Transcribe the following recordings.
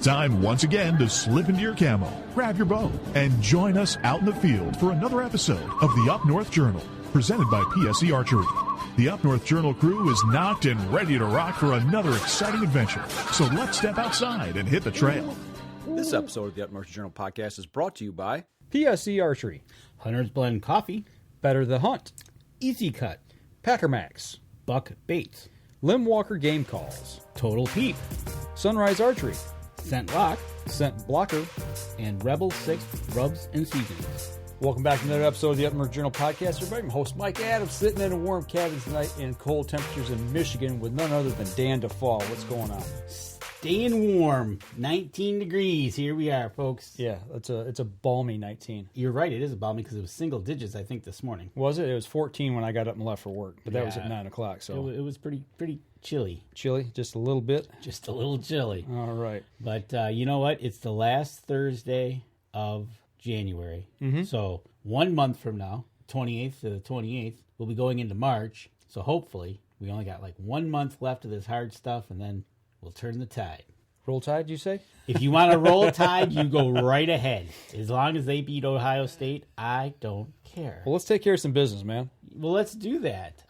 time once again to slip into your camo, grab your bow, and join us out in the field for another episode of the Up North Journal, presented by PSE Archery. The Up North Journal crew is knocked and ready to rock for another exciting adventure. So let's step outside and hit the trail. This episode of the Up North Journal podcast is brought to you by PSE Archery, Hunter's Blend Coffee, Better the Hunt, Easy Cut, Packer Max, Buck Baits, Limb Walker Game Calls, Total Peep, Sunrise Archery, Scent Lock, Scent Blocker, and Rebel 6 Rubs and Seasonings. Welcome back to another episode of the Up North Journal podcast. Everybody, I'm host Mike Adams, sitting in a warm cabin tonight in cold temperatures in Michigan with none other than Dan DeFall. What's going on? Staying warm, 19 degrees. Here we are, folks. Yeah, it's a balmy 19. You're right, it is a balmy because it was single digits, I think, this morning. Was it? It was 14 when I got up and left for work, but that was at 9 o'clock. So it was pretty chilly. Chilly, just a little bit. Just a little chilly. All right, but you know what? It's the last Thursday of January. Mm-hmm. So 1 month from now, 28th to the 28th, we'll be going into March. So hopefully, we only got like 1 month left of this hard stuff, and then we'll turn the tide. Roll Tide, you say? If you want to roll Tide, you go right ahead. As long as they beat Ohio State, I don't care. Well, let's take care of some business, man. Well, let's do that.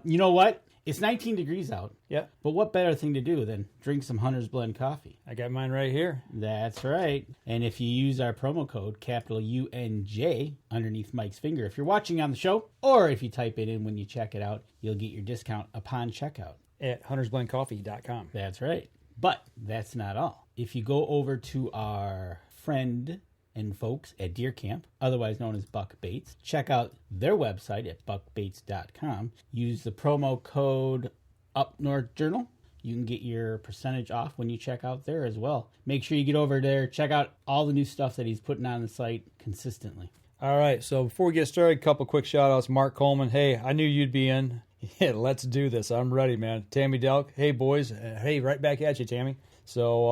You know what? It's 19 degrees out. Yeah. But what better thing to do than drink some Hunter's Blend coffee? I got mine right here. That's right. And if you use our promo code, capital UNJ, underneath Mike's finger, if you're watching on the show, or if you type it in when you check it out, you'll get your discount upon checkout. At huntersblendcoffee.com. That's right. But that's not all. If you go over to our friend and folks at Deer Camp, otherwise known as Buck Baits, check out their website at buckbaits.com. Use the promo code UpNorthJournal. You can get your percentage off when you check out there as well. Make sure you get over there, check out all the new stuff that he's putting on the site consistently. All right, so before we get started, a couple quick shout-outs. Mark Coleman, hey, I knew you'd be in. Yeah, let's do this. I'm ready, man. Tammy Delk, hey, boys. Hey, right back at you, Tammy. So,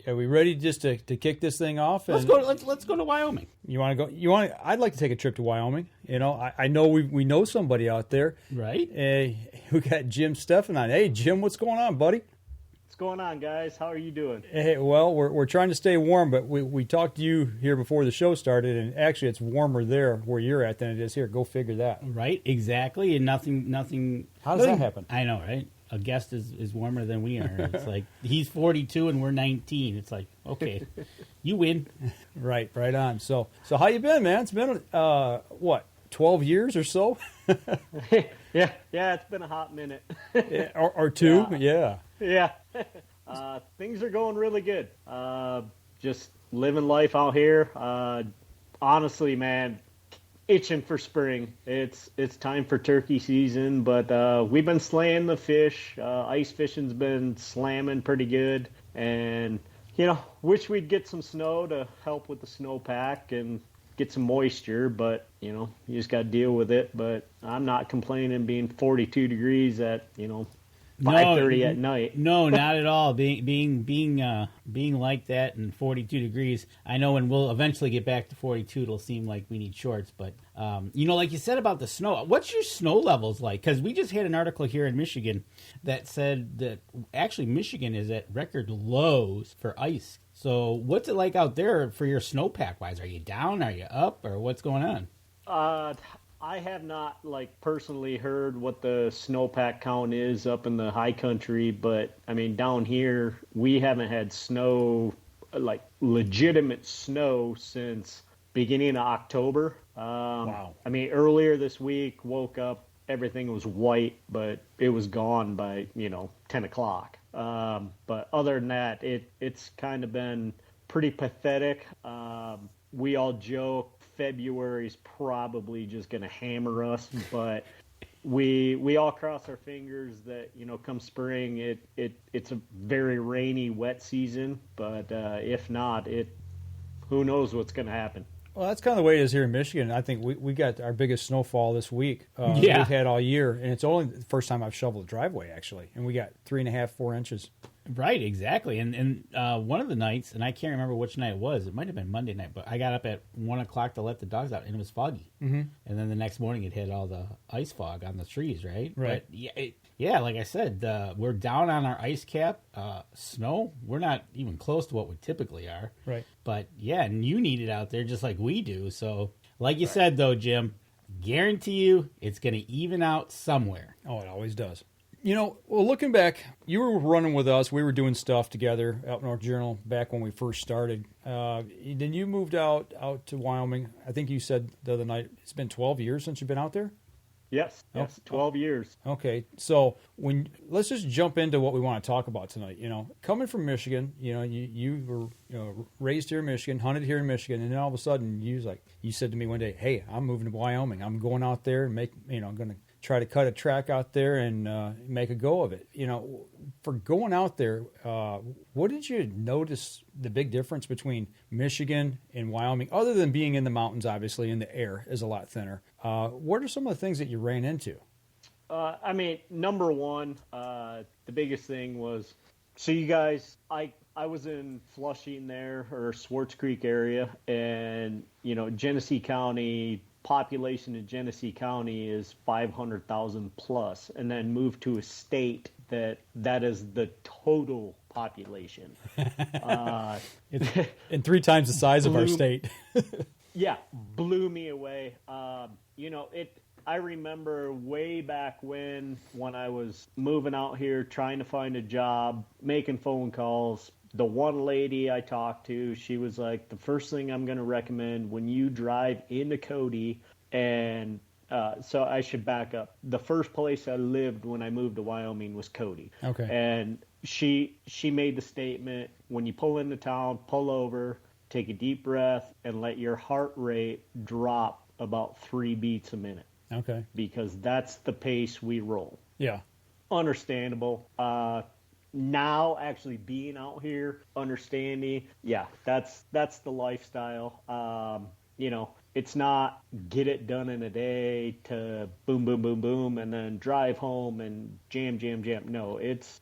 are we ready just to kick this thing off? Let's go to Wyoming. You want to go? I'd like to take a trip to Wyoming. You know, I know we know somebody out there. Right. We got Jim Stephan on. Hey, Jim, what's going on, buddy? What's going on, guys? How are you doing? Hey, well, we're trying to stay warm, but we talked to you here before the show started, and actually it's warmer there where you're at than it is here. Go figure that. Right, exactly, and nothing. How does that happen? I know, right? A guest is warmer than we are. It's like he's 42 and we're 19. It's like, okay, you win. Right on. So how you been, man? It's been 12 years or so? Yeah, it's been a hot minute. Yeah, or two, yeah. Yeah. Things are going really good. Just living life out here. Honestly, man, itching for spring. It's time for turkey season, but we've been slaying the fish. Ice fishing's been slamming pretty good, and wish we'd get some snow to help with the snowpack and get some moisture, but you just got to deal with it. But I'm not complaining being 42 degrees at 5:30 at night. No, not at all. Being like that and 42 degrees. I know when we'll eventually get back to 42, it'll seem like we need shorts. But like you said about the snow, what's your snow levels like? Because we just had an article here in Michigan that said that actually Michigan is at record lows for ice. So what's it like out there for your snowpack wise? Are you down? Are you up? Or what's going on? I have not personally heard what the snowpack count is up in the high country, but I mean down here we haven't had snow, legitimate snow, since beginning of October. Wow. I mean earlier this week, woke up, everything was white, but it was gone by 10 o'clock. But other than that, it's kind of been pretty pathetic. We all joke February's probably just going to hammer us, but we all cross our fingers that come spring it's a very rainy, wet season. But if not, who knows what's going to happen. Well, that's kind of the way it is here in Michigan. I think we got our biggest snowfall this week Yeah. we've had all year, and it's only the first time I've shoveled a driveway, actually. And we got 3.5, 4 inches Right, exactly. And one of the nights, and I can't remember which night it was. It might have been Monday night, but I got up at 1 o'clock to let the dogs out, and it was foggy. Mm-hmm. And then the next morning, it had all the ice fog on the trees, right? Right. But yeah, like I said, we're down on our ice cap. Snow, we're not even close to what we typically are. Right. But yeah, and you need it out there just like we do. So, like you said, though, Jim, guarantee you it's going to even out somewhere. Oh, it always does. You know, well, looking back, you were running with us. We were doing stuff together out North Journal back when we first started. Then you moved out to Wyoming. I think you said the other night it's been 12 years since you've been out there? Yes, 12 years. Okay, so let's just jump into what we want to talk about tonight. You know, coming from Michigan, you know, you were raised here in Michigan, hunted here in Michigan, and then all of a sudden you said to me one day, "Hey, I'm moving to Wyoming. I'm going out there and I'm going to try to cut a track out there and make a go of it." You know, for going out there, what did you notice the big difference between Michigan and Wyoming, other than being in the mountains, obviously, and the air is a lot thinner? What are some of the things that you ran into? I mean, number one, the biggest thing was, so you guys, I was in Flushing there, or Swartz Creek area, and, you know, Genesee County, population in Genesee County is 500,000 plus, and then moved to a state that is the total population. And 3 times the size of our state. Yeah, blew me away. You know, I remember way back when I was moving out here, trying to find a job, making phone calls. The one lady I talked to, she was like, the first thing I'm going to recommend when you drive into Cody, and so I should back up. The first place I lived when I moved to Wyoming was Cody. Okay. And she made the statement, when you pull into town, pull over, take a deep breath, and let your heart rate drop about 3 beats a minute. Okay. Because that's the pace we roll. Yeah. Understandable. Now actually being out here, understanding, yeah, that's the lifestyle. You know, it's not get it done in a day to boom, boom, boom, boom, and then drive home and jam. No, it's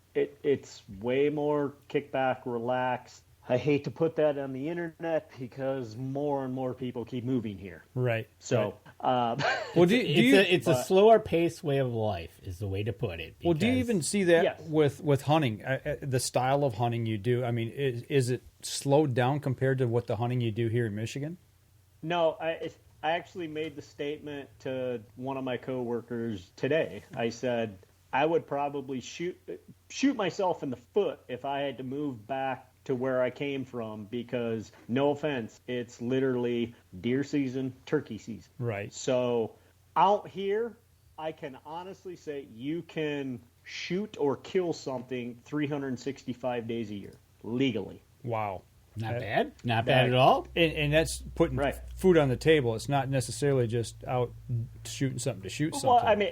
way more kick back, relax. I hate to put that on the internet because more and more people keep moving here. Right. So, well, it's a slower pace way of life is the way to put it. Well, do you even see that Yes. with hunting, the style of hunting you do? I mean, is it slowed down compared to what the hunting you do here in Michigan? No, I actually made the statement to one of my coworkers today. I said I would probably shoot myself in the foot if I had to move back to where I came from, because, no offense, it's literally deer season, turkey season. Right. So out here, I can honestly say you can shoot or kill something 365 days a year, legally. Wow. Not bad. Not bad at all. And that's putting Right. food on the table. It's not necessarily just out shooting something to shoot something. Well, I mean,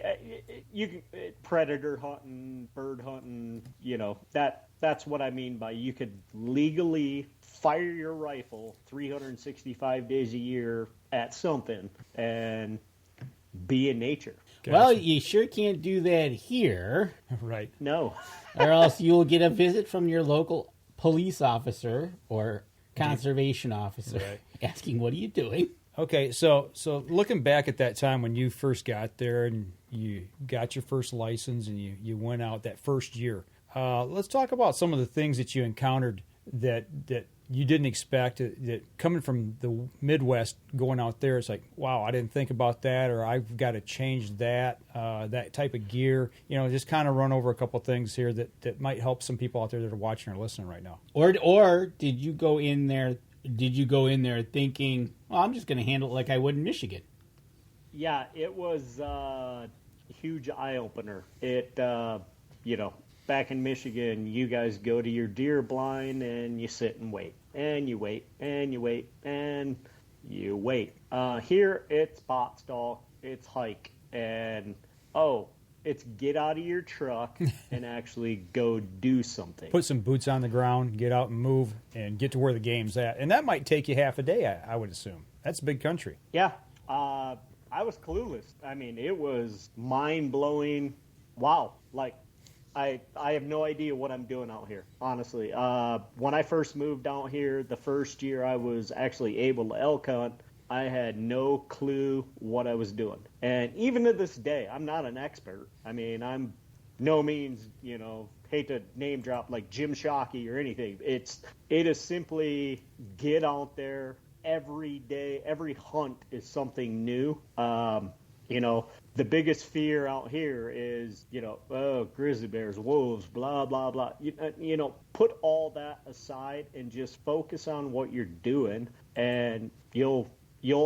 you can predator hunting, bird hunting, you know, that's what I mean by you could legally fire your rifle 365 days a year at something and be in nature. Gotcha. Well, you sure can't do that here, Right. No. or else you'll get a visit from your local police officer or conservation officer asking, "What are you doing?" Okay, so looking back at that time when you first got there and you got your first license and you went out that first year, let's talk about some of the things that you encountered that you didn't expect. That coming from the Midwest, going out there, it's like, wow, I didn't think about that, or I've got to change that type of gear. You know, just kind of run over a couple things here that might help some people out there that are watching or listening right now. Or did you go in there? Did you go in there thinking, "Well, I'm just going to handle it like I would in Michigan"? Yeah, it was a huge eye opener. It, you know, back in Michigan, you guys go to your deer blind and you sit and wait, and you wait, and you wait, and you wait. Here, it's spot stalk, it's hike, and it's get out of your truck and actually go do something. Put some boots on the ground, get out and move, and get to where the game's at. And that might take you half a day, I would assume. That's a big country. Yeah, I was clueless. I mean, it was mind-blowing. Wow, like, I have no idea what I'm doing out here, honestly. When I first moved out here, the first year I was actually able to elk hunt, I had no clue what I was doing. And even to this day, I'm not an expert. I mean, I'm no means, hate to name drop like Jim Shockey or anything. It is simply get out there every day. Every hunt is something new. The biggest fear out here is, grizzly bears, wolves, blah, blah, blah. Put all that aside and just focus on what you're doing, and you'll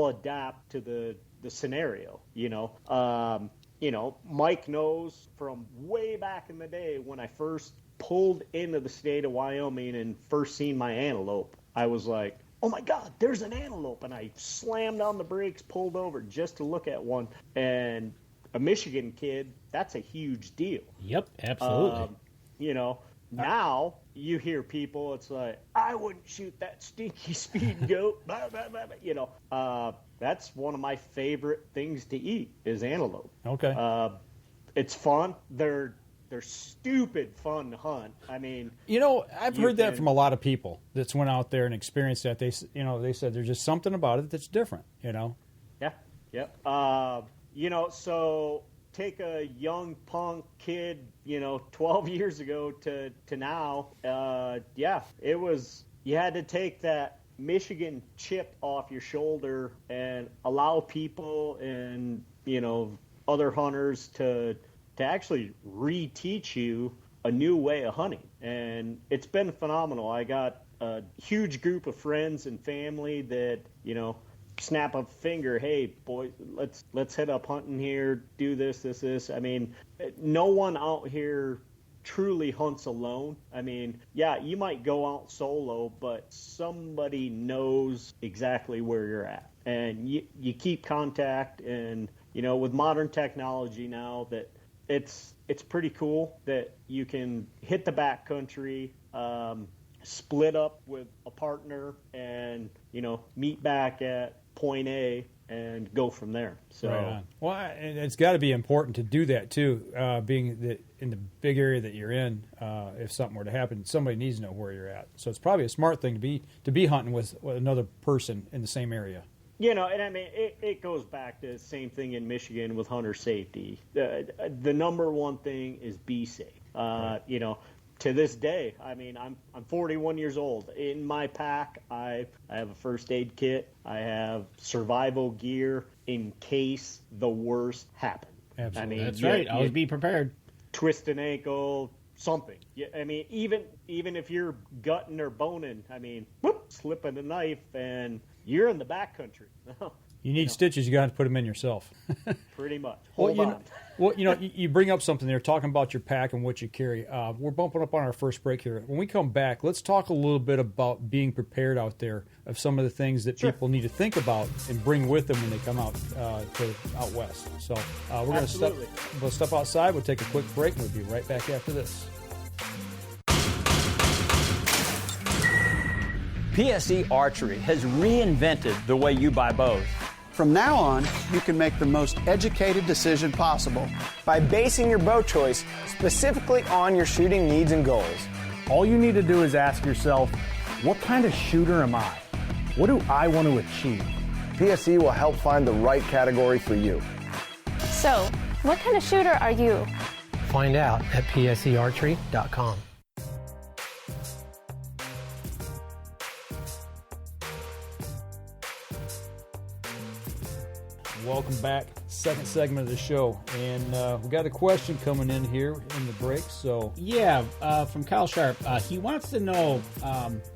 adapt to the scenario, Mike knows from way back in the day when I first pulled into the state of Wyoming and first seen my antelope, I was like, oh my God, there's an antelope. And I slammed on the brakes, pulled over just to look at one. And a Michigan kid, that's a huge deal. Yep, absolutely. Now you hear people, it's like, I wouldn't shoot that stinky speed goat. Blah, blah, blah, blah. That's one of my favorite things to eat is antelope. Okay. It's fun. They're stupid fun to hunt. I mean, I've heard that from a lot of people that's went out there and experienced that. They said there's just something about it that's different. Yeah. So take a young punk kid, 12 years ago to now. It was. You had to take that Michigan chip off your shoulder and allow people and other hunters to actually reteach you a new way of hunting. And it's been phenomenal. I got a huge group of friends and family that, snap a finger, hey, boy, let's head up hunting here, do this. I mean, no one out here truly hunts alone. I mean, yeah, you might go out solo, but somebody knows exactly where you're at. And you keep contact, and, with modern technology now that it's pretty cool that you can hit the backcountry, split up with a partner, and meet back at point A and go from there. So, right on. Well, and it's got to be important to do that too. Being in the big area that you're in, if something were to happen, somebody needs to know where you're at. So it's probably a smart thing to be hunting with another person in the same area. And I mean, it goes back to the same thing in Michigan with hunter safety. The number one thing is be safe. Right. To this day, I mean, I'm 41 years old. In my pack, I have a first aid kit. I have survival gear in case the worst happens. Absolutely. I mean, that's right. Always be prepared. Twist an ankle, something. I mean, even if you're gutting or boning, I mean, slipping a knife and you're in the backcountry. You need stitches, you got to put them in yourself. Pretty much. Hold on. You bring up something there, talking about your pack and what you carry. We're bumping up on our first break here. When we come back, let's talk a little bit about being prepared out there, of some of the things that people need to think about and bring with them when they come out out west. So we're going to step outside. We'll take a quick break, and we'll be right back after this. PSE Archery has reinvented the way you buy bows. From now on, you can make the most educated decision possible by basing your bow choice specifically on your shooting needs and goals. All you need to do is ask yourself, what kind of shooter am I? What do I want to achieve? PSE will help find the right category for you. So, what kind of shooter are you? Find out at psearchery.com. Welcome back. Second segment of the show. And we got a question coming in here in the break. So yeah, from Kyle Sharp. He wants to know,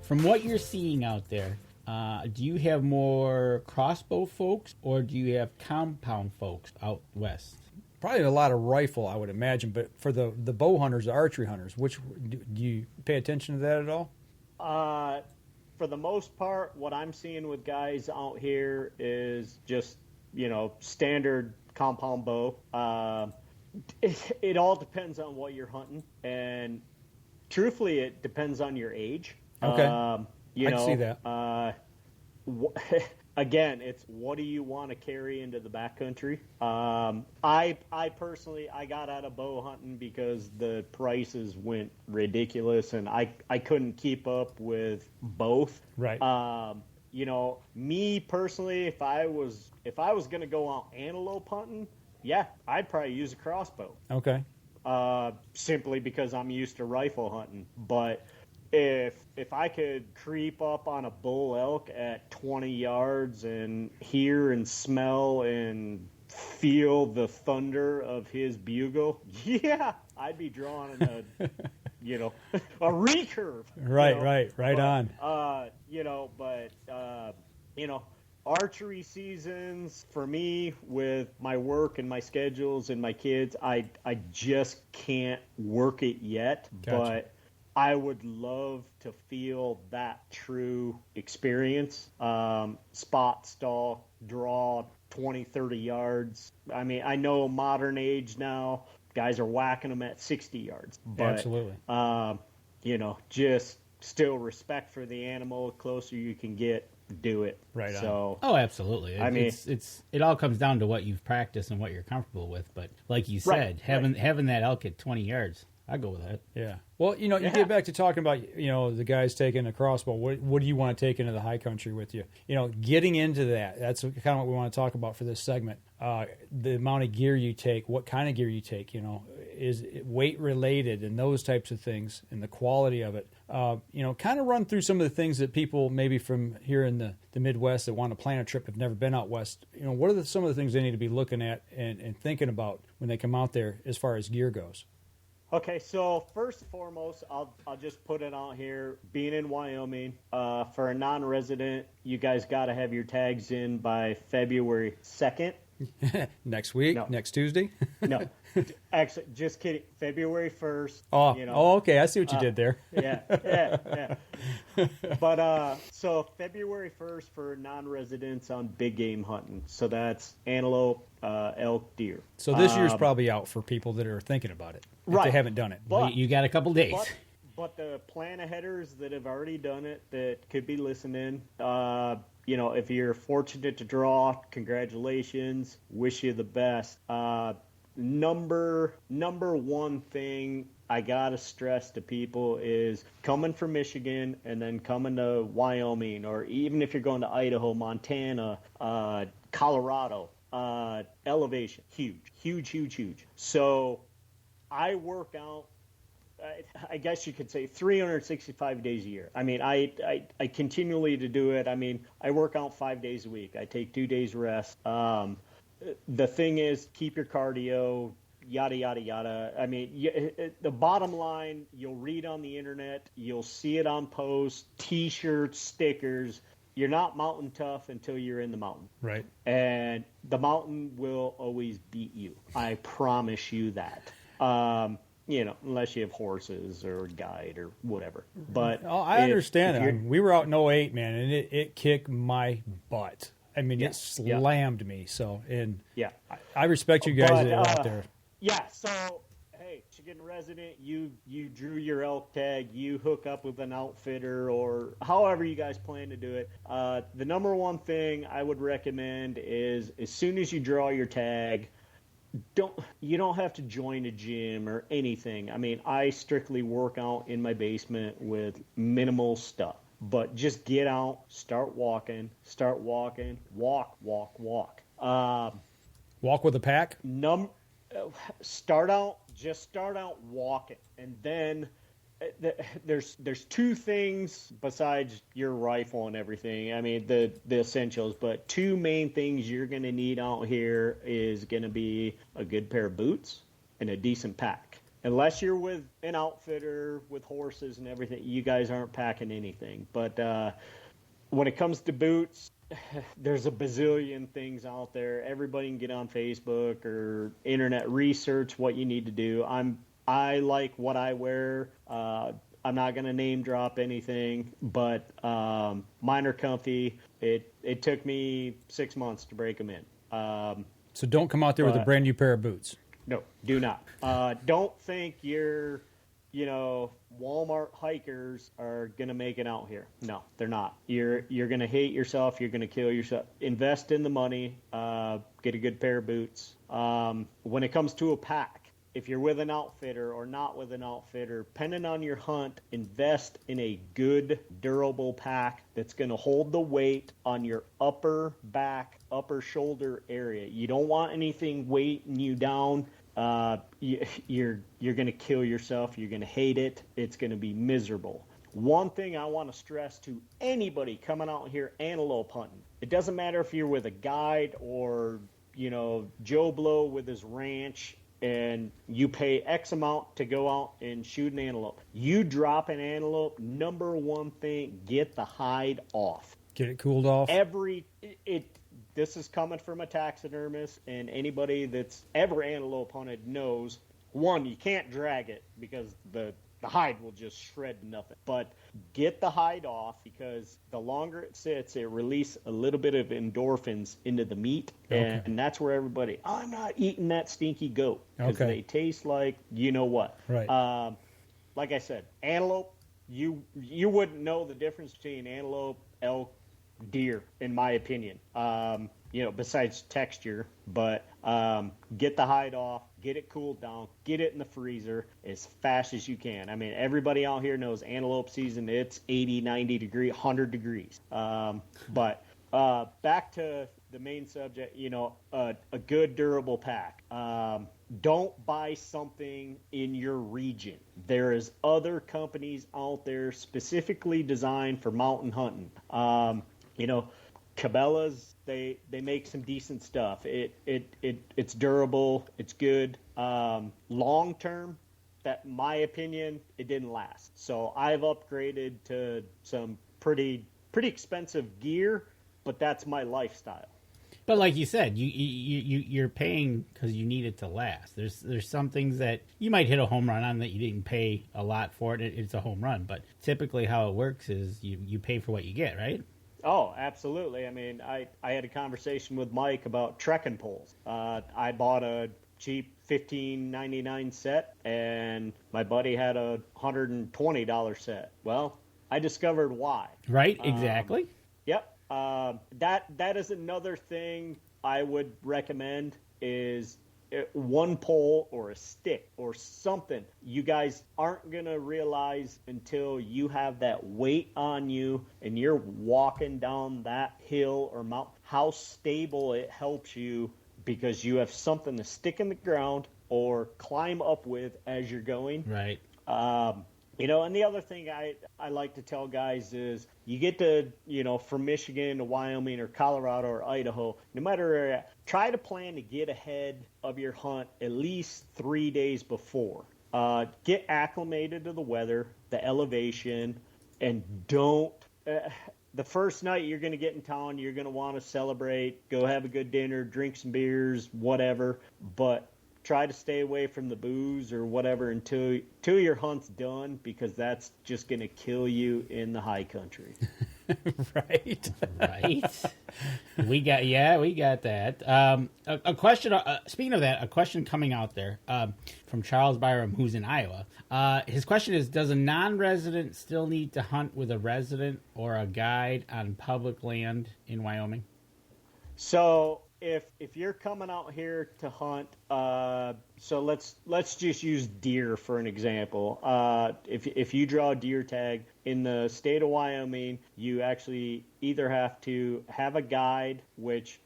from what you're seeing out there, do you have more crossbow folks or do you have compound folks out west? Probably a lot of rifle, I would imagine. But for the bow hunters, the archery hunters, which do you pay attention to that at all? For the most part, what I'm seeing with guys out here is just, standard compound bow. It all depends on what you're hunting, and truthfully, it depends on your age. Okay, I can see that. again, it's what do you want to carry into the backcountry? I personally, I got out of bow hunting because the prices went ridiculous, and I couldn't keep up with both. Right. You know, me personally, if I was going to go out antelope hunting, yeah, I'd probably use a crossbow. Okay. Simply because I'm used to rifle hunting. But if I could creep up on a bull elk at 20 yards and hear and smell and feel the thunder of his bugle, yeah, I'd be drawing a a recurve. Right on. Archery seasons for me with my work and my schedules and my kids, I just can't work it yet. Gotcha. But I would love to feel that true experience. Spot, stalk, draw 20, 30 yards. I mean, I know modern age now, guys are whacking them at 60 yards. But, absolutely. Just still respect for the animal. The closer you can get, do it. Right on. So, oh, absolutely. It all comes down to what you've practiced and what you're comfortable with. But like you said, having that elk at 20 yards, I go with that. Yeah. Well, you get back to talking about, the guys taking a crossbow. What do you want to take into the high country with you? Getting into that. That's kind of what we want to talk about for this segment. The amount of gear you take, what kind of gear you take, is it weight related and those types of things and the quality of it. Kind of run through some of the things that people maybe from here in the Midwest that want to plan a trip have never been out west. What are some of the things they need to be looking at and thinking about when they come out there as far as gear goes? Okay, so first and foremost, I'll just put it out here. Being in Wyoming, for a non-resident, you guys got to have your tags in by February 2nd. Next week? No. Next Tuesday? No, actually, just kidding. February 1st. Oh, okay. I see what you did there. Yeah. But so February 1st for non-residents on big game hunting. So that's antelope, elk, deer. So this year's probably out for people that are thinking about it. If they haven't done it. But you got a couple days. But the plan-aheaders that have already done it that could be listening, if you're fortunate to draw, congratulations. Wish you the best. Number one thing I gotta stress to people is coming from Michigan and then coming to Wyoming, or even if you're going to Idaho, Montana, Colorado, elevation, huge. So I work out, I guess you could say 365 days a year. I mean, I continually to do it. I mean, I work out 5 days a week. I take 2 days rest. The thing is, keep your cardio, yada, yada, yada. I mean, the bottom line, you'll read on the internet, you'll see it on posts, T-shirts, stickers. You're not mountain tough until you're in the mountain. Right. And the mountain will always beat you. I promise you that. Unless you have horses or a guide or whatever. But I understand that. We were out in 08, man, and it kicked my butt. I mean, it slammed me. So, I respect you guys that are out there. Yeah. So, hey, Michigan resident, you drew your elk tag, you hook up with an outfitter, or however you guys plan to do it. The number one thing I would recommend is as soon as you draw your tag, you don't have to join a gym or anything. I mean, I strictly work out in my basement with minimal stuff. But just get out, start walking, walk. Walk with a pack? Start out walking, and then there's two things besides your rifle and everything. I mean, the essentials, but two main things you're going to need out here is going to be a good pair of boots and a decent pack. Unless you're with an outfitter with horses and everything, you guys aren't packing anything. But when it comes to boots, there's a bazillion things out there. Everybody can get on Facebook or internet, research what you need to do. I like what I wear. I'm not going to name drop anything, but mine are comfy. It took me 6 months to break them in. So don't come out there with a brand new pair of boots. No, do not. Don't think you're Walmart hikers are going to make it out here. No, they're not. You're going to hate yourself. You're going to kill yourself. Invest in the money. Get a good pair of boots. When it comes to a pack, if you're with an outfitter or not with an outfitter, depending on your hunt, invest in a good, durable pack that's going to hold the weight on your upper back, upper shoulder area. You don't want anything weighting you down. You're going to kill yourself. You're going to hate it. It's going to be miserable. One thing I want to stress to anybody coming out here antelope hunting, it doesn't matter if you're with a guide or, Joe Blow with his ranch, and you pay X amount to go out and shoot an antelope. You drop an antelope, number one thing, get the hide off. Get it cooled off. This is coming from a taxidermist, and anybody that's ever antelope hunted knows, one, you can't drag it because the hide will just shred nothing. But get the hide off, because the longer it sits, it releases a little bit of endorphins into the meat. Okay. And that's where everybody, I'm not eating that stinky goat. Because they taste like what. Right. Like I said, antelope, you wouldn't know the difference between antelope, elk, deer, in my opinion. Besides texture. But get the hide off, get it cooled down, get it in the freezer as fast as you can. I mean, everybody out here knows antelope season, it's 80, 90 degrees, 100 degrees. But back to the main subject, a good durable pack. Don't buy something in your region. There is other companies out there specifically designed for mountain hunting. Cabela's, they make some decent stuff. It's durable, it's good. Long term, that my opinion, it didn't last. So I've upgraded to some pretty expensive gear, but that's my lifestyle. But like you said, you're paying because you need it to last. There's some things that you might hit a home run on that you didn't pay a lot for it. It's a home run, but typically how it works is you pay for what you get, right? Oh, absolutely. I mean, I had a conversation with Mike about trekking poles. I bought a cheap $15.99 set, and my buddy had a $120 set. Well, I discovered why. Right, exactly. Yep. That is another thing I would recommend is one pole or a stick or something. You guys aren't going to realize until you have that weight on you and you're walking down that hill or mountain how stable it helps you, because you have something to stick in the ground or climb up with as you're going. Right. And the other thing I like to tell guys is you get to, from Michigan to Wyoming or Colorado or Idaho, no matter where you're at, try to plan to get ahead of your hunt at least 3 days before. Get acclimated to the weather, the elevation, and don't the first night you're going to get in town, you're going to want to celebrate, go have a good dinner, drink some beers, whatever, but try to stay away from the booze or whatever until your hunt's done, because that's just going to kill you in the high country. Right. We got that. A question, speaking of that, a question coming out there from Charles Byram, who's in Iowa. His question is, does a non-resident still need to hunt with a resident or a guide on public land in Wyoming? So if you're coming out here to hunt, so let's just use deer for an example. If you draw a deer tag in the state of Wyoming, you actually either have to have a guide,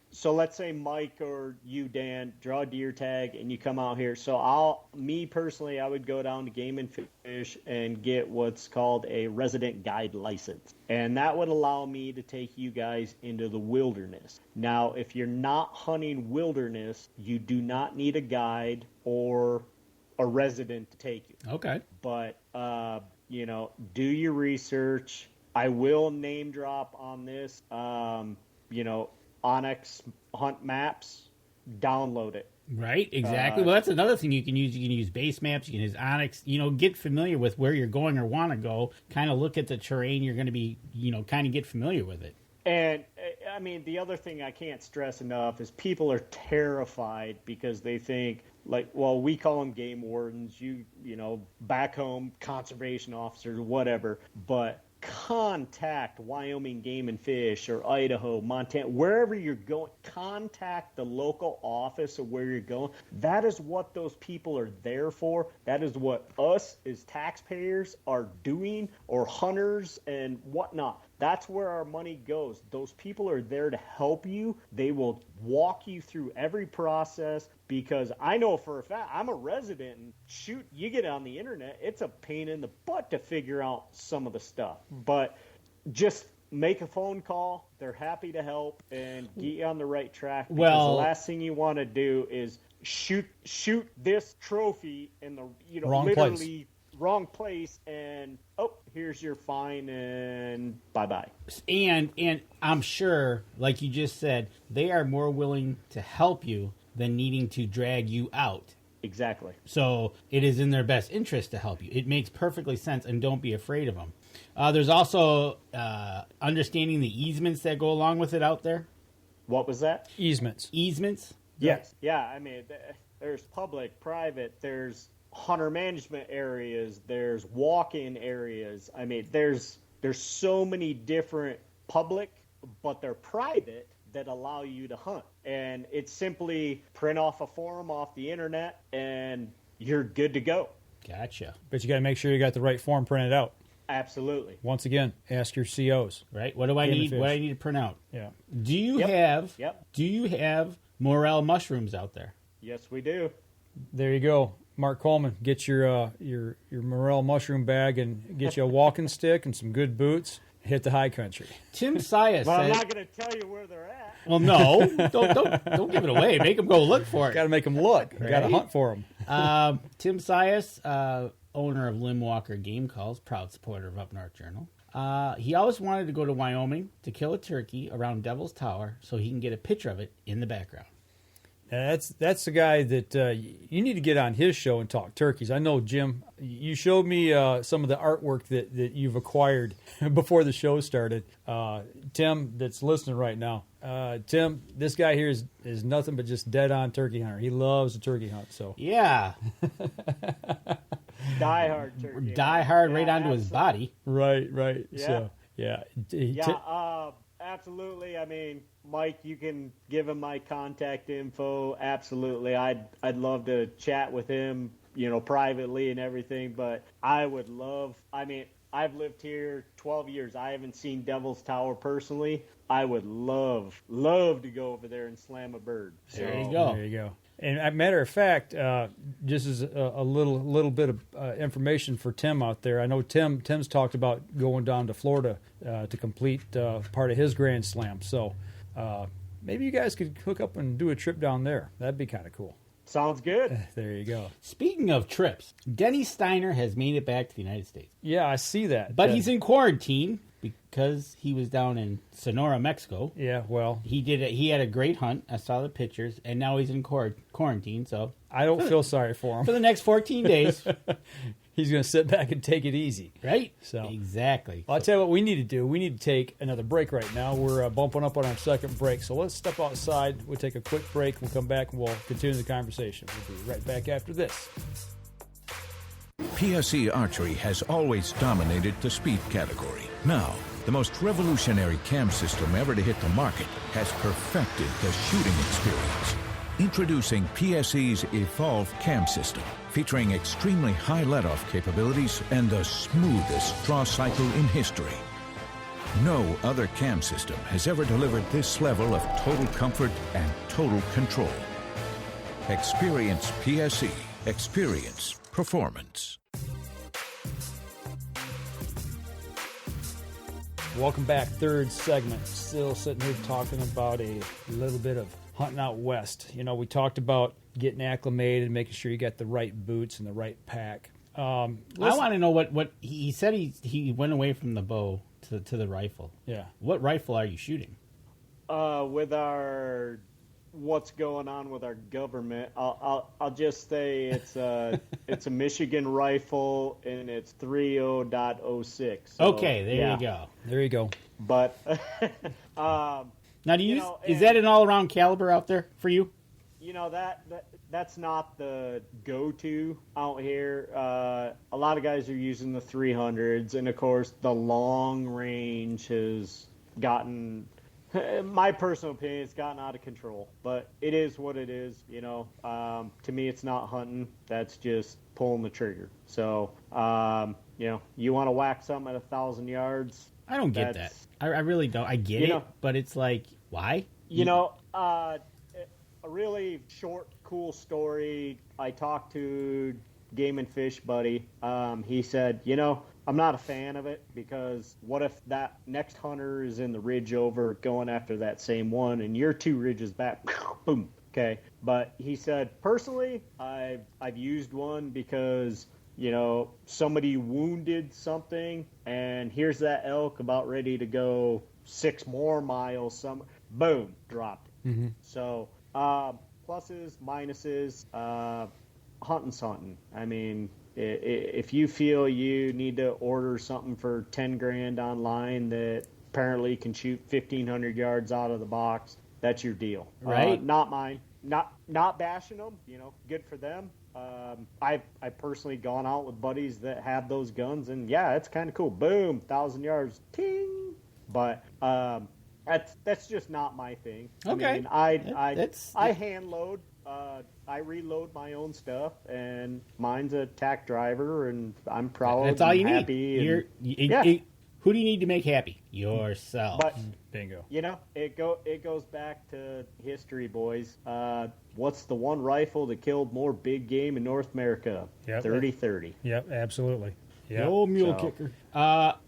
so let's say Mike or you, Dan, draw a deer tag and you come out here. So I would go down to Game and Fish and get what's called a resident guide license. And that would allow me to take you guys into the wilderness. Now, if you're not hunting wilderness, you do not need a guide or a resident to take you. Okay. But, do your research. I will name drop on this. Onyx Hunt Maps, download it. Right, exactly. Well, that's another thing you can use. You can use base maps. You can use Onyx. Get familiar with where you're going or want to go. Kind of look at the terrain you're going to be, kind of get familiar with it. And I mean, the other thing I can't stress enough is people are terrified because they think, like, well, we call them game wardens, you know, back home, conservation officers, whatever, but contact Wyoming Game and Fish or Idaho, Montana, wherever you're going, contact the local office of where you're going. That is what those people are there for. That is what us as taxpayers are doing, or hunters and whatnot. That's where our money goes. Those people are there to help you. They will walk you through every process, because I know for a fact, I'm a resident, and shoot, you get on the internet, it's a pain in the butt to figure out some of the stuff. But just make a phone call. They're happy to help and get you on the right track, because the last thing you want to do is shoot this trophy in the, you know, literally wrong place, and here's your fine, and bye-bye. And I'm sure, like you just said, they are more willing to help you than needing to drag you out. Exactly. So it is in their best interest to help you. It makes perfectly sense, and don't be afraid of them. There's also understanding the easements that go along with it out there. What was that? Easements. Easements? Yes. Yeah, I mean, there's public, private, there's hunter management areas, there's walk-in areas. I mean, there's so many different public, but they're private, that allow you to hunt. And it's simply print off a form off the internet and you're good to go. Gotcha. But you got to make sure you got the right form printed out. Absolutely. Once again, ask your COs. Right? What do I need? What do I need to print out? Yeah. Do you have morel mushrooms out there? Yes, we do. There you go. Mark Coleman, get your morel mushroom bag and get you a walking stick and some good boots. Hit the high country. Tim Sias well, said, I'm not going to tell you where they're at. Well, no, don't give it away. Make them go look for it. Got to make them look. Right? Got to hunt for them. Tim Sias, owner of Lim Walker Game Calls, proud supporter of Up North Journal. He always wanted to go to Wyoming to kill a turkey around Devil's Tower so he can get a picture of it in the background. That's the guy that you need to get on his show and talk turkeys. I know, Jim, you showed me some of the artwork that you've acquired before the show started. Tim, that's listening right now, Tim, this guy here is nothing but just dead-on turkey hunter. He loves the turkey hunt. So yeah. Die-hard turkey. Die-hard right onto his body. Right. Yeah. So, yeah. Absolutely. I mean, Mike, you can give him my contact info. Absolutely. I'd love to chat with him, you know, privately and everything, but I would love, I mean, I've lived here 12 years. I haven't seen Devil's Tower personally. I would love to go over there and slam a bird. So, there you go. There you go. And as a matter of fact, just as a little bit of information for Tim out there, I know Tim's talked about going down to Florida to complete part of his Grand Slam. So maybe you guys could hook up and do a trip down there. That'd be kind of cool. Sounds good. There you go. Speaking of trips, Denny Steiner has made it back to the United States. Yeah, I see that. But he's in quarantine because he was down in Sonora, Mexico. Yeah, well, he had a great hunt. I saw the pictures, and now he's in quarantine. So I don't feel sorry for him. For the next 14 days. He's going to sit back and take it easy. Right? So exactly. Well, I'll tell you what we need to do. We need to take another break right now. We're bumping up on our second break. So let's step outside. We'll take a quick break. We'll come back and we'll continue the conversation. We'll be right back after this. PSE Archery has always dominated the speed category. Now, the most revolutionary cam system ever to hit the market has perfected the shooting experience. Introducing PSE's Evolve Cam System, featuring extremely high let-off capabilities and the smoothest draw cycle in history. No other cam system has ever delivered this level of total comfort and total control. Experience PSE. Experience performance. Welcome back. Third segment. Still sitting here talking about a little bit of hunting out west. You know, we talked about getting acclimated, making sure you got the right boots and the right pack. I want to know what he said. He went away from the bow to the rifle. Yeah. What rifle are you shooting? With our what's going on with our government, I'll just say it's a Michigan rifle and it's 30.06. So, okay, there you go. There you go. But Now, is that an all-around caliber out there for you? That's not the go-to out here. A lot of guys are using the 300s, and of course, the long range has gotten, my personal opinion, it's gotten out of control. But it is what it is. To me, it's not hunting. That's just pulling the trigger. So, you want to whack something at 1,000 yards. I don't get that. I really don't. I get it, but it's like, why? A really short, cool story. I talked to Game and Fish buddy. He said, I'm not a fan of it because what if that next hunter is in the ridge over going after that same one and you're 2 ridges back, boom. Okay. But he said, personally, I've used one because, somebody wounded something and here's that elk about ready to go 6 more miles. Boom, dropped it. Mm-hmm. So, pluses, minuses, hunting's hunting. I mean, if you feel you need to order something for $10,000 online that apparently can shoot 1,500 yards out of the box, that's your deal. Right? Not mine. Not bashing them. Good for them. I've personally gone out with buddies that have those guns, and yeah, it's kind of cool. Boom, 1,000 yards, ting. But that's just not my thing. Okay. I mean, I hand load. I reload my own stuff, and mine's a tack driver, and I'm proud. That's all you happy need. Who do you need to make happy? Yourself. But bingo. It goes back to history, boys. What's the one rifle that killed more big game in North America? 30-30. Yep, absolutely. Yeah. No mule kicker.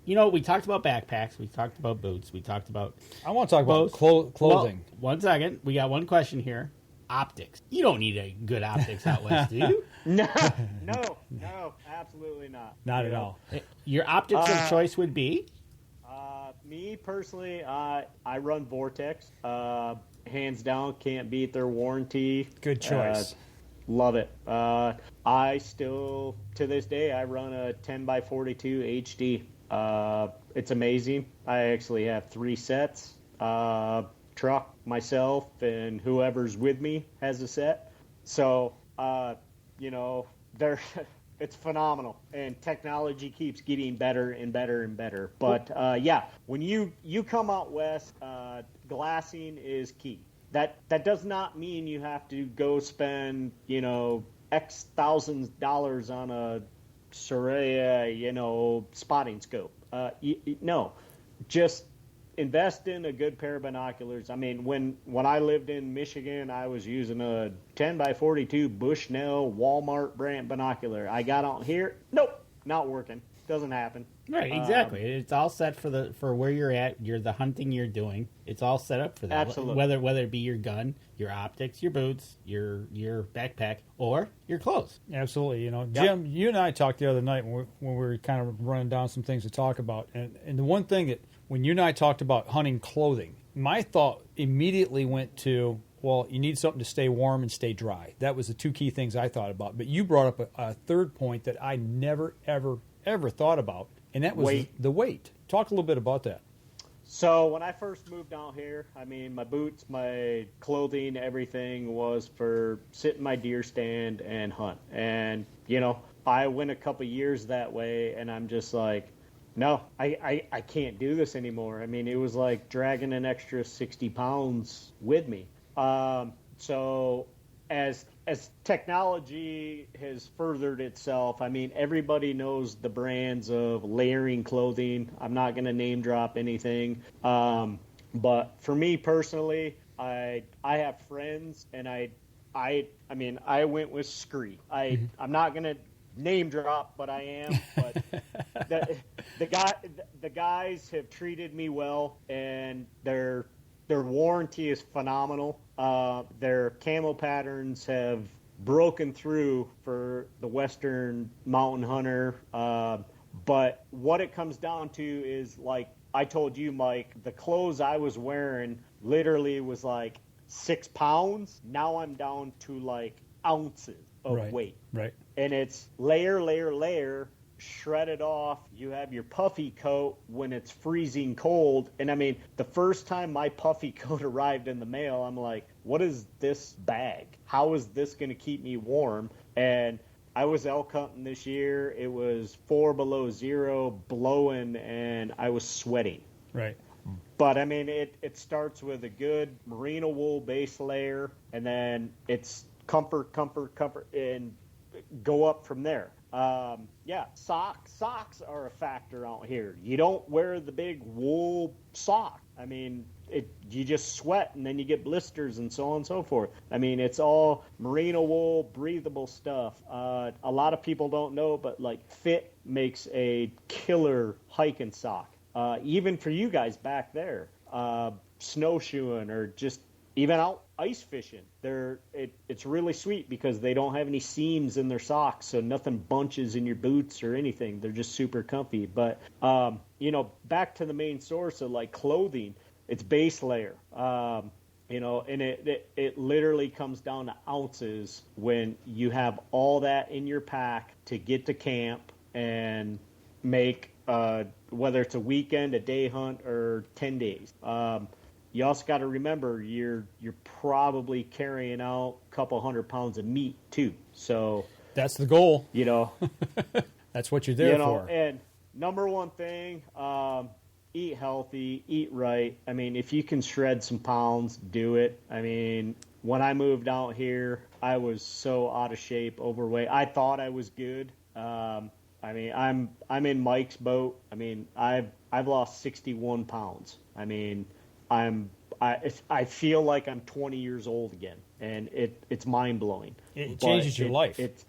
We talked about backpacks. We talked about boots. We talked about. I want to talk about clothing. Well, 1 second. We got one question here. Optics. You don't need a good optics out west, do you? No, absolutely not. Not at all. Your optics of choice would be? Me personally, I run Vortex. Hands down, can't beat their warranty. Good choice. Love it. I still, to this day, I run a 10x42 HD. It's amazing. I actually have 3 sets. Truck, myself, and whoever's with me has a set. So, it's phenomenal. And technology keeps getting better and better and better. But, when you come out west, glassing is key. That does not mean you have to go spend, X thousands dollars on a Soraya, spotting scope. No, just invest in a good pair of binoculars. I mean, when I lived in Michigan, I was using a 10x42 Bushnell Walmart brand binocular. I got out here, nope, not working. Doesn't happen. Right, exactly. It's all set for where you're at. You're the hunting you're doing. It's all set up for that. Absolutely. Whether it be your gun, your optics, your boots, your backpack, or your clothes. Absolutely. Jim, you and I talked the other night when we were kind of running down some things to talk about, and the one thing that when you and I talked about hunting clothing, my thought immediately went to, well, you need something to stay warm and stay dry. That was the 2 key things I thought about. But you brought up a third point that I never, ever thought about, and that was the weight. Talk a little bit about that. So when I first moved out here, I mean, my boots, my clothing, everything was for sit in my deer stand and hunt. And, I went a couple years that way, and I'm just like, no, I can't do this anymore. I mean, it was like dragging an extra 60 pounds with me. So as technology has furthered itself, I mean, everybody knows the brands of layering clothing. I'm not going to name drop anything. But for me personally, I have friends, and I went with Scree. I'm not going to name drop, but I am. But the guys have treated me well, and their warranty is phenomenal. Their camo patterns have broken through for the Western mountain hunter. But what it comes down to is, like I told you, Mike, the clothes I was wearing literally was like 6 pounds. Now I'm down to like ounces of weight. Right. And it's layer, shredded off. You have your puffy coat when it's freezing cold. And I mean, the first time my puffy coat arrived in the mail, I'm like, what is this bag? How is this going to keep me warm? And I was elk hunting this year. It was 4 below zero, blowing, and I was sweating. Right. But I mean, it starts with a good merino wool base layer, and then it's comfort, and go up from there. Socks are a factor out here. You don't wear the big wool sock. I mean, you just sweat and then you get blisters and so on and so forth. I mean, it's all merino wool, breathable stuff. A lot of people don't know, but like Fit makes a killer hiking sock. Even for you guys back there, snowshoeing or just even out ice fishing, it's really sweet because they don't have any seams in their socks, so nothing bunches in your boots or anything. They're just super comfy. But back to the main source of like clothing, it's base layer. And it literally comes down to ounces when you have all that in your pack to get to camp and make whether it's a weekend, a day hunt, or 10 days. You also got to remember you're probably carrying out a couple 100 pounds of meat too. So that's the goal. That's what you're there for. And number one thing, eat healthy, eat right. I mean, if you can shred some pounds, do it. I mean, when I moved out here, I was so out of shape, overweight. I thought I was good. I mean, I'm in Mike's boat. I mean, I've lost 61 pounds. I mean, I feel like I'm 20 years old again, and it's mind blowing. It changes your life. It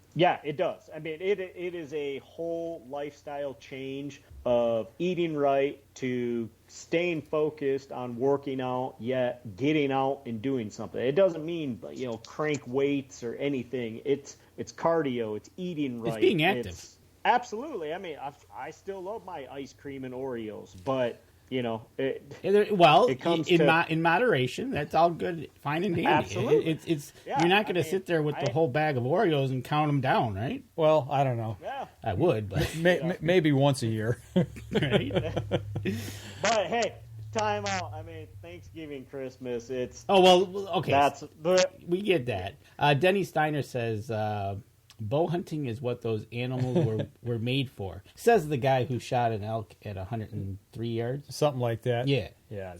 does. I mean, it is a whole lifestyle change of eating right to staying focused on working out, yet getting out and doing something. It doesn't mean crank weights or anything. It's cardio. It's eating right. It's being active. Absolutely. I mean, I still love my ice cream and Oreos, but it comes in moderation. That's all good, fine and dandy. Absolutely. You're not going to sit there with the whole bag of Oreos and count them down, right? Well, I don't know. Yeah. I would, but maybe once a year. Right? But hey, time out. I mean, Thanksgiving, Christmas. It's okay. We get that. Denny Steiner says. Bow hunting is what those animals were made for. Says the guy who shot an elk at 103 yards. Something like that. Yeah. Yeah,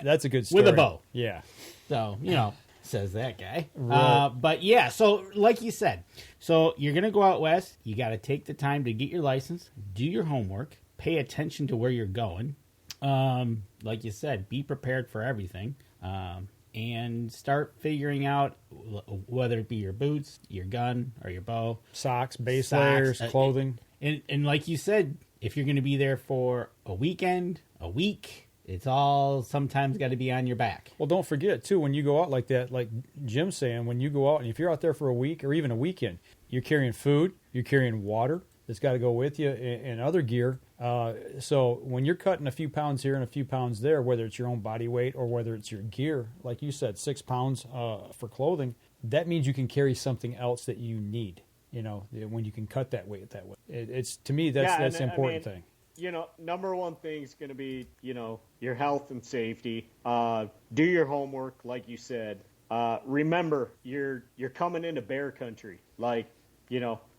that's a good story. With a bow. Yeah. So, says that guy. Right. But yeah, so like you said, so you're going to go out west. You got to take the time to get your license, do your homework, pay attention to where you're going. Like you said, be prepared for everything. And start figuring out whether it be your boots, your gun, or your bow. Socks, base layers, clothing. And like you said, if you're going to be there for a weekend, a week, it's all sometimes got to be on your back. Well, don't forget, too, when you go out like that, like Jim's saying, when you go out, and if you're out there for a week or even a weekend, you're carrying food, you're carrying water that's got to go with you, and other gear. So when you're cutting a few pounds here and a few pounds there, whether it's your own body weight or whether it's your gear, like you said, 6 pounds for clothing, that means you can carry something else that you need. When you can cut that weight that way, it's to me that's the important thing. Number one thing is going to be your health and safety. Do your homework, like you said. Remember, you're coming into bear country.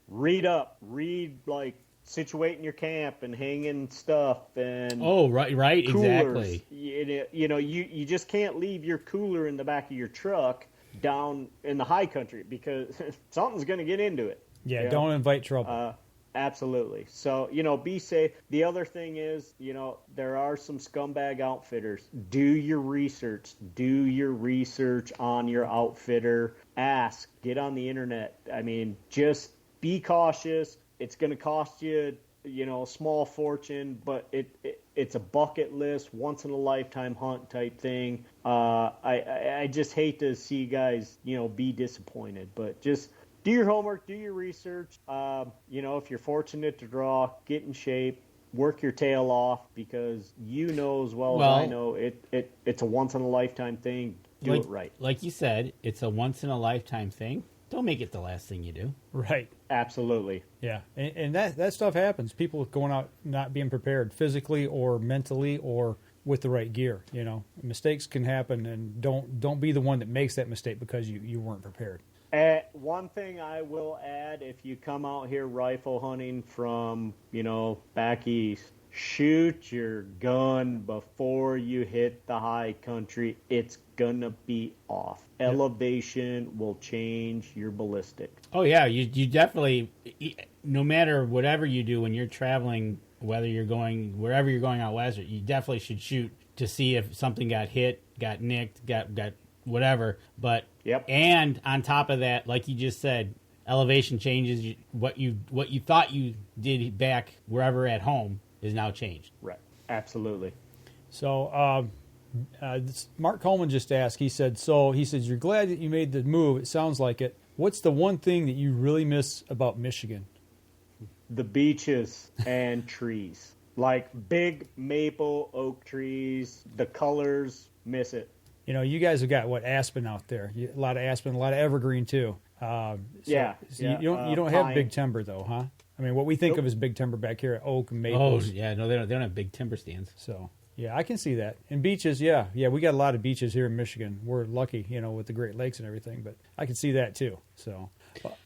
Read like situating your camp and hanging stuff and right, coolers. Exactly. You just can't leave your cooler in the back of your truck down in the high country because something's going to get into it. Yeah, don't invite trouble. Absolutely. So, be safe. The other thing is, there are some scumbag outfitters. Do your research. Do your research on your outfitter. Ask. Get on the internet. I mean, just be cautious. It's going to cost you, a small fortune, but it's a bucket list, once in a lifetime hunt type thing. I just hate to see guys, be disappointed, but just do your homework, do your research. If you're fortunate to draw, get in shape, work your tail off because as well as I know, it's a once in a lifetime thing. Do it right. Like you said, it's a once in a lifetime thing. Don't make it the last thing you do. Right. Absolutely. Yeah, and that stuff happens. People going out not being prepared physically or mentally or with the right gear. You know, mistakes can happen, and don't be the one that makes that mistake because you weren't prepared. One thing I will add, if you come out here rifle hunting from, back east, shoot your gun before you hit the high country. It's gonna be off. Yep. Elevation will change your ballistic. Oh yeah, you definitely, no matter whatever you do when you're traveling, whether you're going wherever you're going out west, you definitely should shoot to see if something got hit, got nicked, got whatever. But yep. And on top of that, like you just said, elevation changes. What you thought you did back wherever at home is now changed. Right. Absolutely. So Mark Coleman just asked. He said, you're glad that you made the move. It sounds like it. What's the one thing that you really miss about Michigan? The beaches and trees, like big maple oak trees. The colors, miss it. You guys have got aspen out there. A lot of aspen, a lot of evergreen too. You don't have big timber though, huh? I mean, what we think of as big timber back here, oak and maple. Oh yeah, no, they don't have big timber stands. So yeah, I can see that. And beaches, yeah, we got a lot of beaches here in Michigan. We're lucky, with the Great Lakes and everything. But I can see that too. So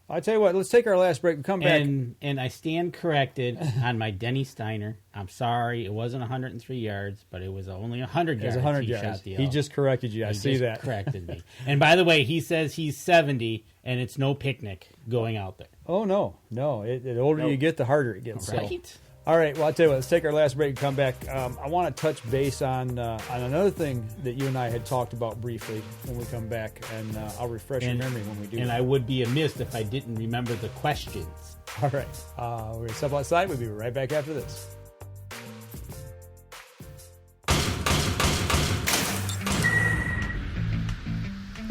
I tell you what, let's take our last break and come back. And I stand corrected on my Denny Steiner. I'm sorry, it wasn't 103 yards, but it was only 100 yards. It was 100 yards. Shot the elk. He just corrected you. I see that. Corrected me. And by the way, he says he's 70, and it's no picnic going out there. Oh no. The older you get, the harder it gets. Right. So. All right, well, I'll tell you what, let's take our last break and come back. I want to touch base on another thing that you and I had talked about briefly when we come back, and I'll refresh your memory when we do. And I would be amiss if I didn't remember the questions. All right, we're going to step outside. We'll be right back after this.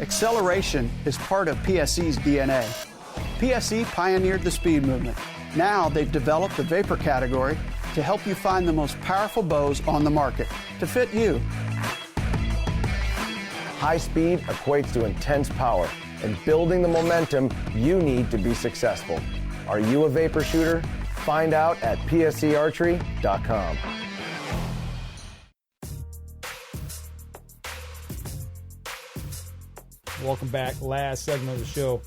Acceleration is part of PSE's DNA. PSE pioneered the speed movement. Now they've developed the vapor category to help you find the most powerful bows on the market to fit you. High speed equates to intense power and building the momentum you need to be successful. Are you a vapor shooter? Find out at psearchery.com. Welcome back. Last segment of the show.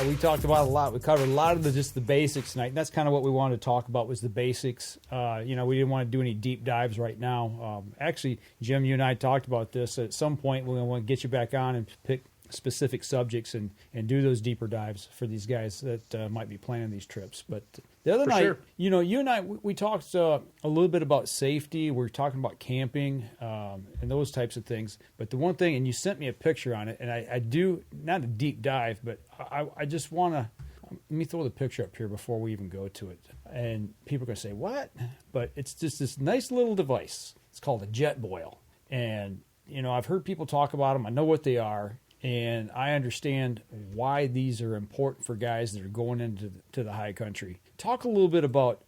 We talked about a lot. We covered a lot of just the basics tonight. And that's kind of what we wanted to talk about was the basics. We didn't want to do any deep dives right now. Actually, Jim, you and I talked about this. At some point, we're going to want to get you back on and pick specific subjects and do those deeper dives for these guys that might be planning these trips. But the other night, sure. You and I, we talked a little bit about safety. We were talking about camping and those types of things. But the one thing, and you sent me a picture on it, and I do, not a deep dive, but I just want to, let me throw the picture up here before we even go to it. And people are going to say, what? But it's just this nice little device. It's called a Jetboil. And, I've heard people talk about them. I know what they are. And I understand why these are important for guys that are going into the high country. Talk a little bit about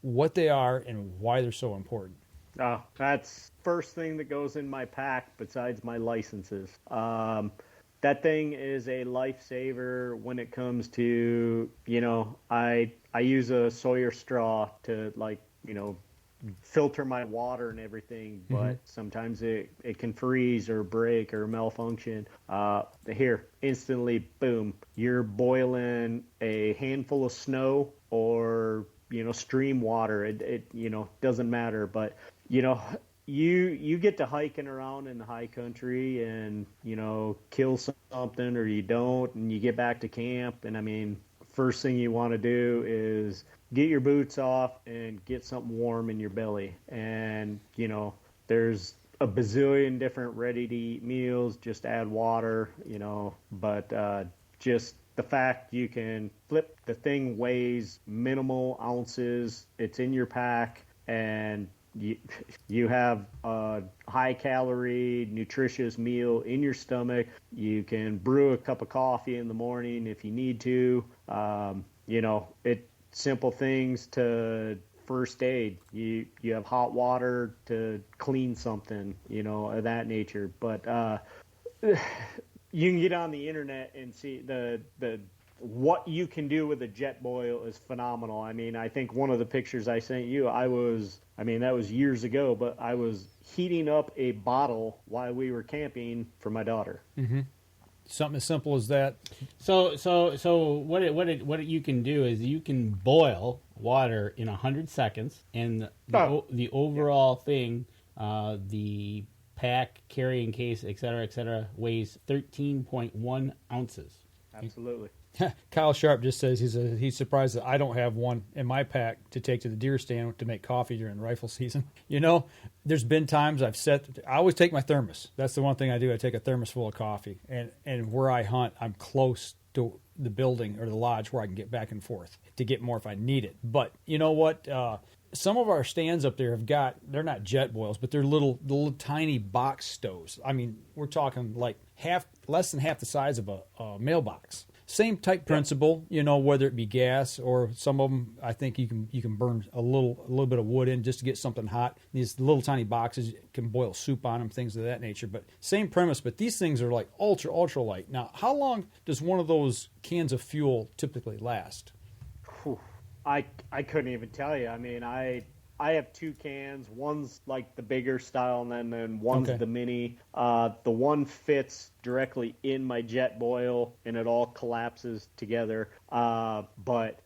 what they are and why they're so important. That's first thing that goes in my pack besides my licenses. That thing is a lifesaver when it comes to, I use a Sawyer straw to filter my water and everything, but sometimes it can freeze or break or malfunction. Here, instantly, boom, you're boiling a handful of snow or, stream water. It doesn't matter, but, you get to hiking around in the high country and, kill something or you don't, and you get back to camp. And first thing you want to do is get your boots off and get something warm in your belly. And, there's a bazillion different ready-to-eat meals. Just add water, but just the fact you can flip, the thing weighs minimal ounces. It's in your pack, and you have a high-calorie, nutritious meal in your stomach. You can brew a cup of coffee in the morning if you need to. Simple things to first aid. You have hot water to clean something, of that nature. But you can get on the internet and see the what you can do with a Jetboil is phenomenal. I mean, I think one of the pictures I sent you, that was years ago, but I was heating up a bottle while we were camping for my daughter. Mm-hmm. Something as simple as that. So what you can do is you can boil water in 100 seconds, and the overall thing, the pack, carrying case, et cetera, weighs 13.1 ounces. Absolutely. Kyle Sharp just says he's surprised that I don't have one in my pack to take to the deer stand to make coffee during rifle season. You know, there's been times I always take my thermos. That's the one thing I do. I take a thermos full of coffee. And where I hunt, I'm close to the building or the lodge where I can get back and forth to get more if I need it. But you know what? Some of our stands up there they're not Jetboils, but they're little tiny box stoves. I mean, we're talking like less than half the size of a mailbox. Same type principle, you know, whether it be gas or some of them, I think you can burn a little bit of wood in just to get something hot. These little tiny boxes, you can boil soup on them, things of that nature. But same premise, but these things are like ultra light. Now, how long does one of those cans of fuel typically last? Whew. I couldn't even tell you. I mean, I have two cans. One's like the bigger style, and then one's the mini. The one fits directly in my Jetboil, and it all collapses together. But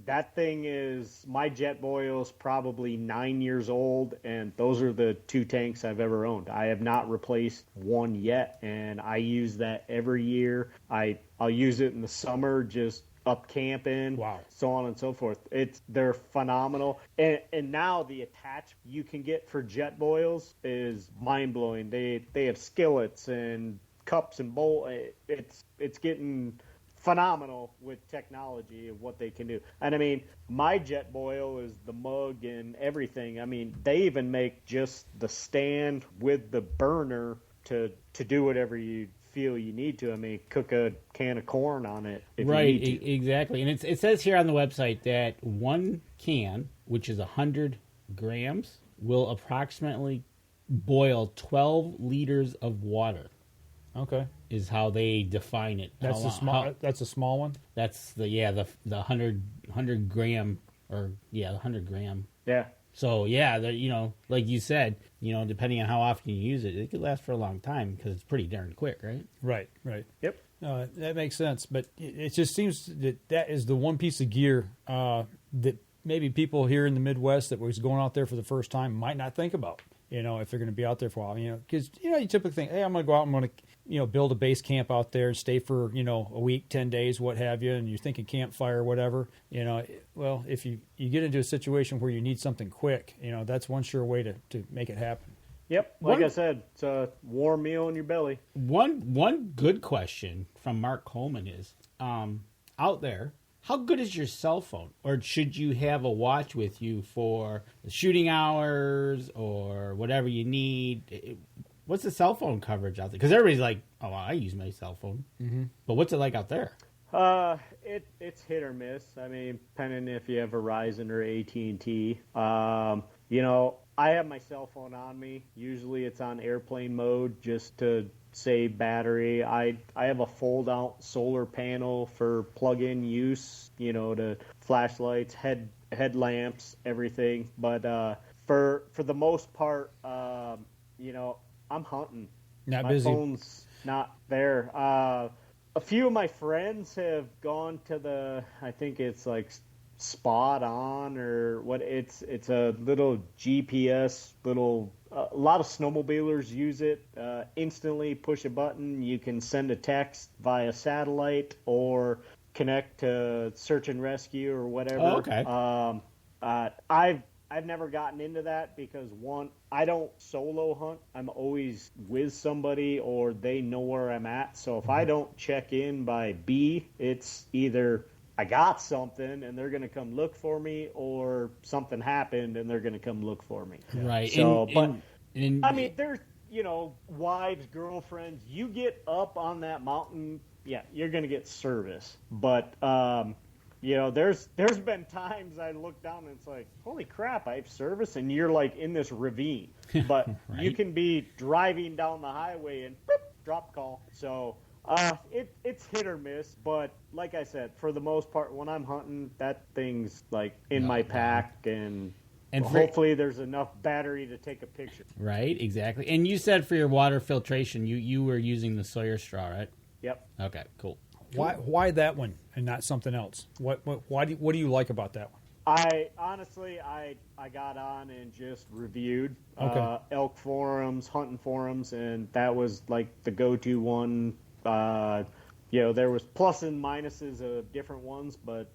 that thing is, my Jetboil's probably 9 years old, and those are the two tanks I've ever owned. I have not replaced one yet, and I use that every year. I'll use it in the summer, just up camping, so on and so forth. They're phenomenal. And now the attach you can get for Jetboils is mind-blowing. They have skillets and cups and bowl. It's getting phenomenal with technology of what they can do. And I mean, my Jetboil is the mug and everything. I mean, they even make just the stand with the burner to do whatever you feel you need to. I mean, cook a can of corn on it if you need to. Exactly. And it says here on the website that one can, which is 100 grams, will approximately boil 12 liters of water. Okay. Is how they define it. That's a small one? That's the 100 gram, or the 100 gram. Yeah. So, yeah, you know, like you said, you know, depending on how often you use it, it could last for a long time because it's pretty darn quick, right? Right. Yep. That makes sense. But it just seems that is the one piece of gear that maybe people here in the Midwest that was going out there for the first time might not think about, you know, if they're going to be out there for a while. You know, because, you know, you typically think, hey, I'm going to go out, I'm going to, you know, build a base camp out there and stay for, you know, a week, 10 days, what have you, and you're thinking campfire or whatever. You know, well, if you get into a situation where you need something quick, you know, that's one sure way to make it happen. Yep, like I said, it's a warm meal in your belly. One good question from Mark Coleman is, out there, how good is your cell phone? Or should you have a watch with you for the shooting hours or whatever you need? What's the cell phone coverage out there? Because everybody's like, oh, I use my cell phone. Mm-hmm. But what's it like out there? It's hit or miss. I mean, depending if you have Verizon or AT&T. You know, I have my cell phone on me. Usually it's on airplane mode just to save battery. I have a fold-out solar panel for plug-in use, you know, to flashlights, headlamps, everything. But for the most part, you know, I'm hunting. Not busy. My phone's not there. A few of my friends have gone to I think it's like Spot On or what. It's a little GPS, a lot of snowmobilers use it. Instantly push a button. You can send a text via satellite or connect to search and rescue or whatever. Oh, okay. I've never gotten into that because, one, I don't solo hunt. I'm always with somebody or they know where I'm at. So if I don't check in by B, it's either I got something and they're going to come look for me, or something happened and they're going to come look for me. Right. So, I mean, there's, you know, wives, girlfriends, you get up on that mountain, yeah, you're going to get service. But, you know, there's been times I look down and it's like, holy crap, I have service, and you're like in this ravine. But right. You can be driving down the highway and boop, drop call. So It's hit or miss, but like I said, for the most part, when I'm hunting, that thing's like in my pack, and hopefully there's enough battery to take a picture. Right, exactly. And you said for your water filtration, you were using the Sawyer straw, right? Yep. Okay, cool. Why that one and not something else? What do you like about that one? I honestly got on and just reviewed elk forums, hunting forums, and that was like the go-to one. There was plus and minuses of different ones, but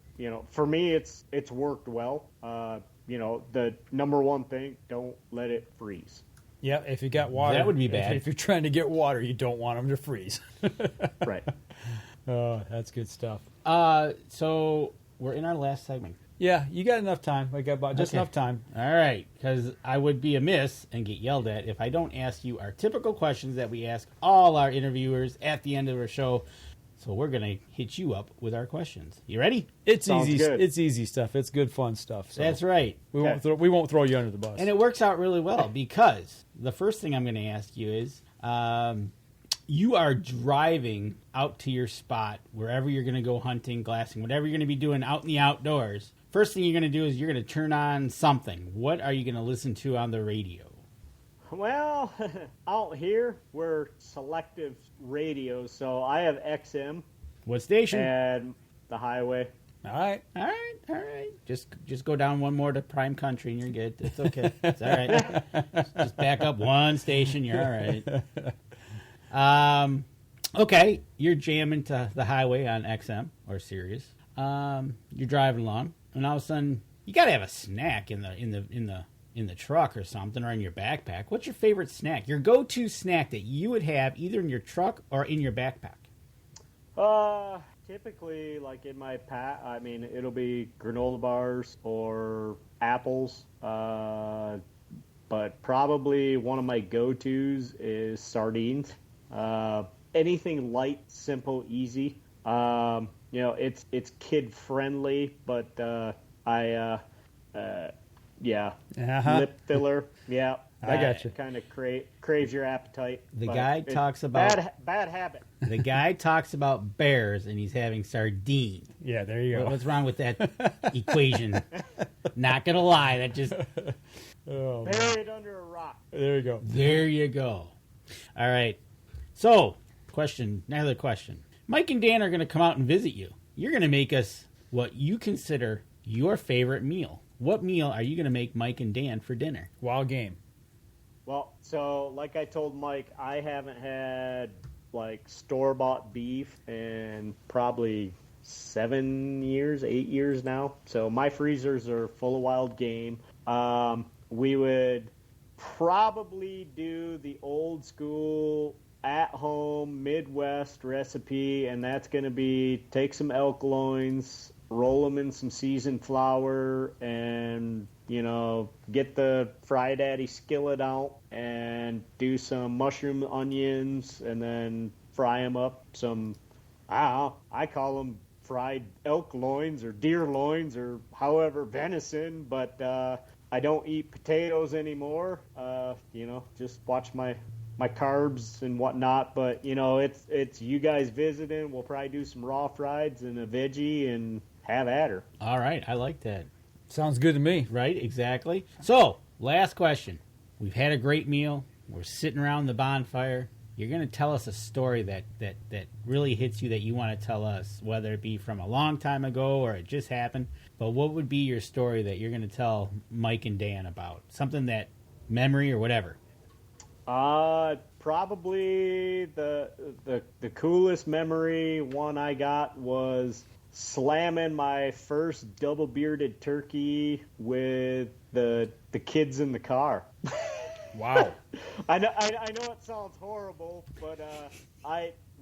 for me, it's worked well. The number one thing, don't let it freeze. Yeah, if you got water, that would be bad. If you're trying to get water, you don't want them to freeze. Right. Oh, that's good stuff. So we're in our last segment. Yeah, you got enough time. We got about just enough time. All right, because I would be amiss and get yelled at if I don't ask you our typical questions that we ask all our interviewers at the end of our show. So we're going to hit you up with our questions. You ready? It's Sounds easy. good. It's easy stuff. It's good, fun stuff. So That's right. We won't throw you under the bus. And it works out really well because the first thing I'm going to ask you is, you are driving out to your spot, wherever you're going to go hunting, glassing, whatever you're going to be doing out in the outdoors. First thing you're going to do is you're going to turn on something. What are you going to listen to on the radio? Well, out here, we're selective radio, so I have XM. What station? And the highway. All right. Just go down one more to Prime Country and you're good. It's okay. It's all right. Just back up one station. You're all right. Okay, you're jamming to the highway on XM or Sirius. You're driving along, and all of a sudden, you got to have a snack in the truck or something, or in your backpack. What's your favorite snack? Your go-to snack that you would have either in your truck or in your backpack? Typically, like in my pack, I mean, it'll be granola bars or apples. But probably one of my go-tos is sardines. Anything light, simple, easy. It's kid friendly, but lip filler. Yeah, I got you. Kind of craves your appetite. The guy talks about bad habit. The guy talks about bears, and he's having sardine. Yeah, there you go. What's wrong with that equation? Not gonna lie, that just buried under a rock. There you go. There you go. All right. So, another question. Mike and Dan are going to come out and visit you. You're going to make us what you consider your favorite meal. What meal are you going to make Mike and Dan for dinner? Wild game. Well, so like I told Mike, I haven't had like store-bought beef in probably 8 years now. So my freezers are full of wild game. We would probably do the old school at-home Midwest recipe, and that's going to be take some elk loins, roll them in some seasoned flour, and get the Fry Daddy skillet out and do some mushroom onions, and then fry them up. I call them fried elk loins or deer loins or however venison, but I don't eat potatoes anymore. Just watch my carbs and whatnot, but it's you guys visiting. We'll probably do some raw frieds and a veggie and have at her. All right, I like that. Sounds good to me. Right, exactly. So, last question. We've had a great meal. We're sitting around the bonfire. You're going to tell us a story that really hits you that you want to tell us, whether it be from a long time ago or it just happened. But what would be your story that you're going to tell Mike and Dan about? Something that memory or whatever. Probably the coolest memory one I got was slamming my first double bearded turkey with the kids in the car. Wow. I know it sounds horrible, but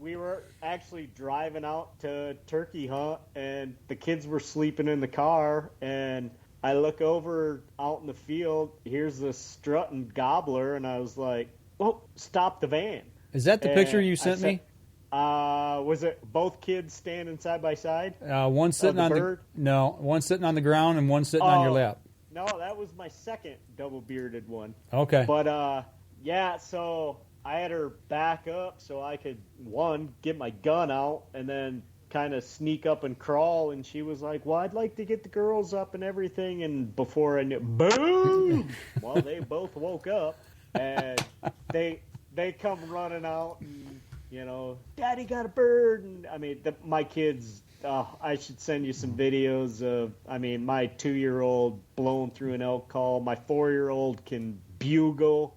we were actually driving out to turkey hunt, and the kids were sleeping in the car, and I look over out in the field, here's this strutting gobbler, and I was like, oh, stop the van. Is that the picture you sent me? Was it both kids standing side by side? One sitting on bird? one sitting on the ground and one sitting on your lap. No, that was my second double bearded one. Okay. But so I had her back up so I could, one, get my gun out and then kind of sneak up and crawl. And she was like, well, I'd like to get the girls up and everything. And before I knew, boom! Well, they both woke up and they come running out and, you know, Daddy got a bird. And I mean, my kids, I should send you some videos of, I mean, my 2-year-old blowing through an elk call. My 4-year-old can bugle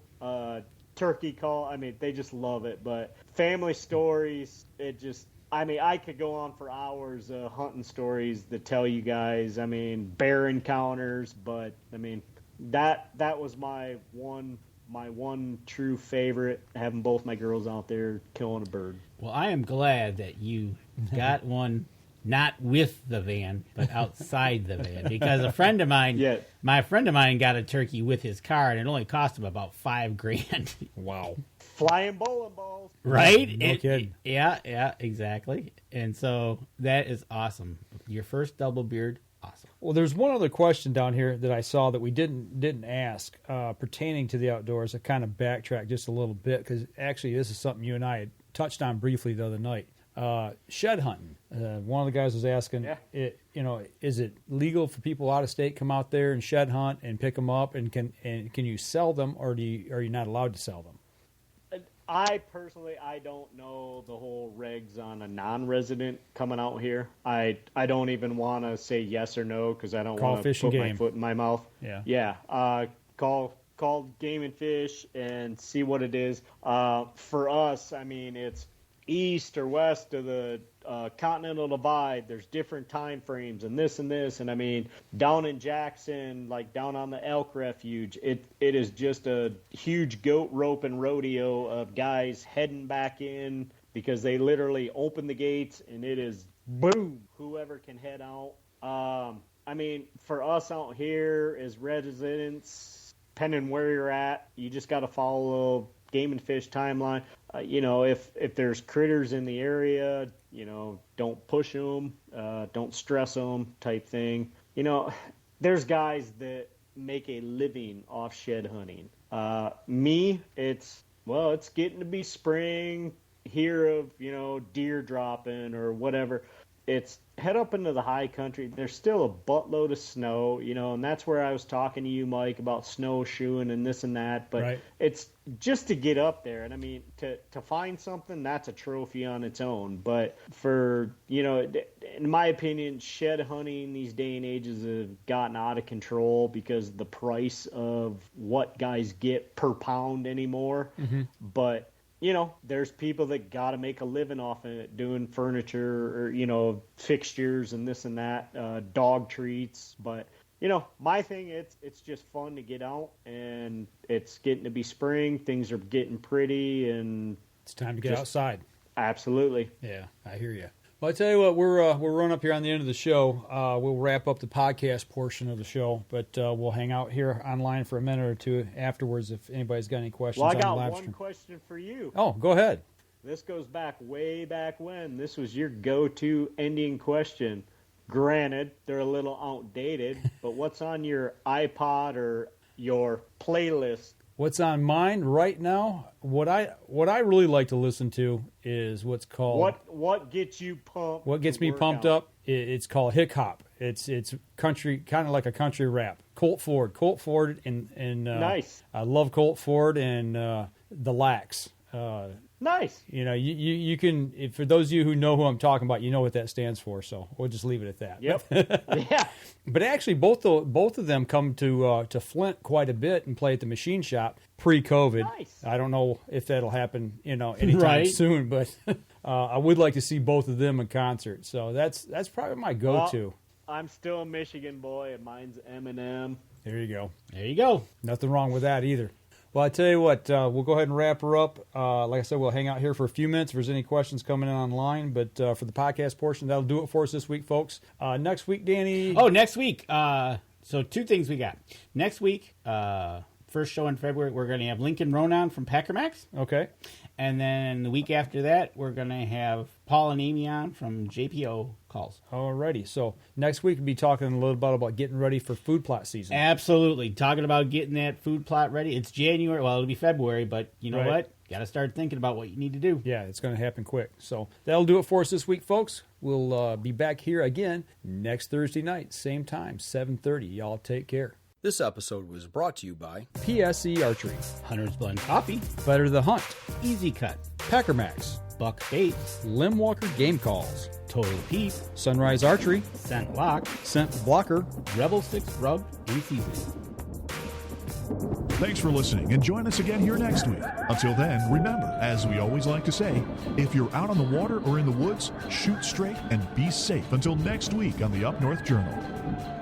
turkey call. I mean, they just love it. But family stories, it just, I mean, I could go on for hours hunting stories to tell you guys. I mean, bear encounters, but I mean, that was my one true favorite, having both my girls out there killing a bird. Well, I am glad that you got one not with the van, but outside the van, because a friend of mine, my friend of mine got a turkey with his car, and it only cost him about $5,000. Wow. Flying bowling balls. Right? No kidding. Yeah, exactly. And so that is awesome. Your first double beard, awesome. Well, there's one other question down here that I saw that we didn't ask pertaining to the outdoors. I kind of backtrack just a little bit because actually this is something you and I had touched on briefly the other night. Shed hunting. One of the guys was asking, is it legal for people out of state come out there and shed hunt and pick them up, and can you sell them, or are you not allowed to sell them? I personally, I don't know the whole regs on a non-resident coming out here. I don't even want to say yes or no because I don't want to put my foot in my mouth. Yeah. Call Game and Fish and see what it is. For us, I mean, it's east or west of the Continental Divide. There's different time frames and this. And I mean, down in Jackson, like down on the elk refuge, it is just a huge goat rope and rodeo of guys heading back in because they literally open the gates and it is boom, whoever can head out. I mean, for us out here as residents, depending where you're at, you just got to follow Game and Fish timeline. If there's critters in the area, don't push them, don't stress them type thing. There's guys that make a living off shed hunting. Me, it's getting to be spring, hear of, deer dropping or whatever. It's head up into the high country. There's still a buttload of snow, and that's where I was talking to you, Mike, about snowshoeing and this and that. But It's just to get up there. And I mean, to find something, that's a trophy on its own. But for, in my opinion, shed hunting these day and ages have gotten out of control because the price of what guys get per pound anymore. Mm-hmm. But there's people that got to make a living off of it, doing furniture or, fixtures and this and that, dog treats. But, my thing, it's just fun to get out, and it's getting to be spring. Things are getting pretty, and it's time to get outside. Absolutely. Yeah, I hear you. Well, I tell you what, we're running up here on the end of the show. We'll wrap up the podcast portion of the show, but we'll hang out here online for a minute or two afterwards if anybody's got any questions. Well, I got on the live one stream. question for you. Oh, go ahead. This goes way back when. This was your go-to ending question. Granted, they're a little outdated, but what's on your iPod or your playlist? What's on mine right now? What I really like to listen to is what's called what gets you pumped. What gets me pumped up? It's called hip hop. It's country, kind of like a country rap. Colt Ford, and nice. I love Colt Ford and the Lax. Nice. You can, for those of you who know who I'm talking about, you know what that stands for. So we'll just leave it at that. Yep. Yeah. But actually, both of them come to Flint quite a bit and play at the machine shop pre-COVID. Nice. I don't know if that'll happen, anytime soon, but I would like to see both of them in concert. So that's probably my go-to. Well, I'm still a Michigan boy, and mine's Eminem. There you go. There you go. Nothing wrong with that either. Well, I tell you what, we'll go ahead and wrap her up. Like I said, we'll hang out here for a few minutes if there's any questions coming in online. But for the podcast portion, that'll do it for us this week, folks. Next week, Danny. Oh, next week. So two things we got. Next week, first show in February, we're going to have Lincoln Ronan from Packer Max. Okay. And then the week after that, we're going to have Paul and Amy on from JPO Calls. Alrighty. So next week, we'll be talking a little bit about getting ready for food plot season. Absolutely. Talking about getting that food plot ready. It's January. Well, it'll be February, but you know what? got to start thinking about what you need to do. Yeah, it's going to happen quick. So that'll do it for us this week, folks. We'll be back here again next Thursday night, same time, 7:30. Y'all take care. This episode was brought to you by PSE Archery, Hunter's Blend Coffee, Better the Hunt, Easy Cut, Packer Max, Buck Baits, Limb Walker Game Calls, Total Peep, Sunrise Archery, Scent Lock, Scent Blocker, Rebel Sticks Rubbed and Seasoned. Thanks for listening, and join us again here next week. Until then, remember, as we always like to say, if you're out on the water or in the woods, shoot straight and be safe. Until next week on the Up North Journal.